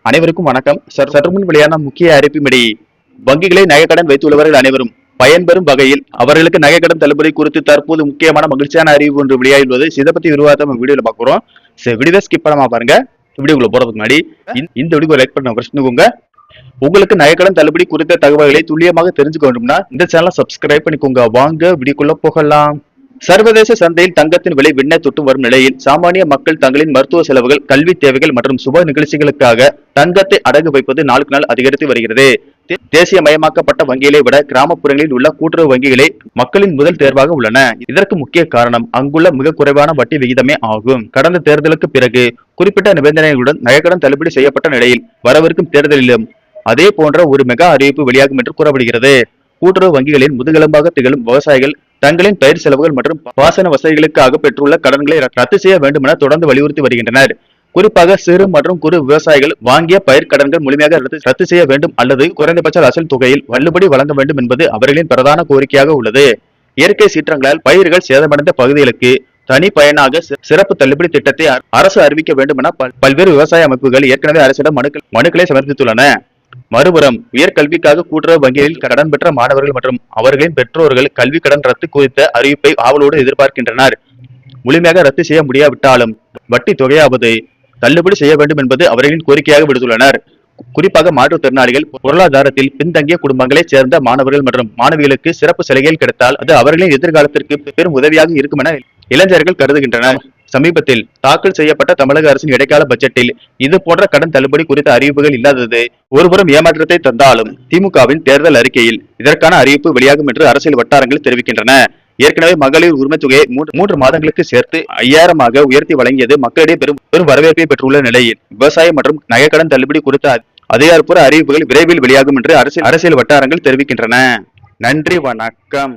அனைவருக்கும் வணக்கம். சற்று முன் வெளியான முக்கிய அறிவிப்பின்படி வங்கிகளை நகைக்கடன் வைத்துள்ளவர்கள் அனைவரும் பயன்பெறும் வகையில் அவர்களுக்கு நகைக்கடன் தள்ளுபடி குறித்து தற்போது முக்கியமான மகிழ்ச்சியான அறிவிப்பு ஒன்று வெளியாகியுள்ளது. இதை பத்தி விரிவாக வீடியோல பாக்குறோம். வீடியோ ஸ்கிப் பண்ணாம பாருங்க. வீடியோக்குள்ள போறதுக்கு முன்னாடி இந்த வீடியோ லைக் பண்ண பிரச்சனைங்க. உங்களுக்கு நகைக்கடன் தள்ளுபடி குறித்த தகவல்களை துல்லியமாக தெரிஞ்சுக்க வேண்டும்னா இந்த சேனலை சப்ஸ்கிரைப் பண்ணிக்கோங்க. வாங்க வீடியோக்குள்ள போகலாம். சர்வதேச சந்தையில் தங்கத்தின் விலை விண்ணை தொட்டு வரும் நிலையில் சாமானிய மக்கள் தங்களின் மருத்துவ செலவுகள், கல்வி தேவைகள் மற்றும் சுப நிகழ்ச்சிகளுக்காக தங்கத்தை அடகு வைப்பது நாளுக்கு நாள் அதிகரித்து வருகிறது. தேசியமயமாக்கப்பட்ட வங்கிகளை விட கிராமப்புறங்களில் உள்ள கூட்டுறவு வங்கிகளே மக்களின் முதல் தேர்வாக உள்ளன. இதற்கு முக்கிய காரணம் அங்குள்ள மிக குறைவான வட்டி விகிதமே ஆகும். கடந்த தேர்தலுக்கு பிறகு குறிப்பிட்ட நிபந்தனைகளுடன் நகைக்கடன் தள்ளுபடி செய்யப்பட்ட நிலையில் வரவிருக்கும் தேர்தலிலும் அதே போன்ற ஒரு மெகா அறிவிப்பு வெளியாகும் என்று கூறப்படுகிறது. கூட்டுறவு வங்கிகளின் முதுகெலும்பாக திகழும் விவசாயிகள் தங்களின் பயிர் செலவுகள் மற்றும் பாசன வசதிகளுக்காக பெற்றுள்ள கடன்களை ரத்து செய்ய வேண்டும் என தொடர்ந்து வலியுறுத்தி வருகின்றனர். குறிப்பாக சிறு மற்றும் குறு விவசாயிகள் வாங்கிய பயிர் கடன்கள் முழுமையாக ரத்து செய்ய வேண்டும் அல்லது குறைந்தபட்ச அசல் தொகையில் தள்ளுபடி வழங்க வேண்டும் என்பது அவர்களின் பிரதான கோரிக்கையாக உள்ளது. இயற்கை சீற்றங்களால் பயிர்கள் சேதமடைந்த பகுதிகளுக்கு தனி பயனாக சிறப்பு தள்ளுபடி திட்டத்தை அரசு அறிவிக்க வேண்டும் என பல்வேறு விவசாய அமைப்புகள் ஏற்கனவே அரசிடம் மனுக்களை சமர்ப்பித்துள்ளன. மறுபுறம் உயர்கல்விக்காக கூட்டுறவு வங்கிகளில் கடன் பெற்ற மாணவர்கள் மற்றும் அவர்களின் பெற்றோர்கள் கல்வி கடன் ரத்து குறித்த அறிவிப்பை ஆவலோடு எதிர்பார்க்கின்றனர். முழுமையாக ரத்து செய்ய முடியாவிட்டாலும் வட்டி தொகையாவது தள்ளுபடி செய்ய வேண்டும் என்பது அவர்களின் கோரிக்கையாக விடுத்துள்ளனர். குறிப்பாக மாற்றுத்திறனாளிகள், பொருளாதாரத்தில் பின்தங்கிய குடும்பங்களைச் சேர்ந்த மாணவர்கள் மற்றும் மாணவிகளுக்கு சிறப்பு சலுகைகள் கிடைத்தால் அது அவர்களின் எதிர்காலத்திற்கு பெரும் உதவியாக இருக்கும் என இளைஞர்கள் கருதுகின்றனர். சமீபத்தில் தாக்கல் செய்யப்பட்ட தமிழக அரசின் இடைக்கால பட்ஜெட்டில் இது போன்ற கடன் தள்ளுபடி குறித்த அறிவிப்புகள் இல்லாதது ஒருபுறம் ஏமாற்றத்தை தந்தாலும் திமுகவின் தேர்தல் அறிக்கையில் இதற்கான அறிவிப்பு வெளியாகும் என்று அரசியல் வட்டாரங்கள் தெரிவிக்கின்றன. ஏற்கனவே மகளிர் உரிமை தொகையை 3 மாதங்களுக்கு சேர்த்து 5000 உயர்த்தி வழங்கியது மக்களிடையே பெரும் வரவேற்பை பெற்றுள்ள நிலையில் விவசாயம் மற்றும் நகைக்கடன் தள்ளுபடி குறித்த அதிகாரப்பூர்வ அறிவிப்புகள் விரைவில் வெளியாகும் என்று அரசியல் வட்டாரங்கள் தெரிவிக்கின்றன. நன்றி, வணக்கம்.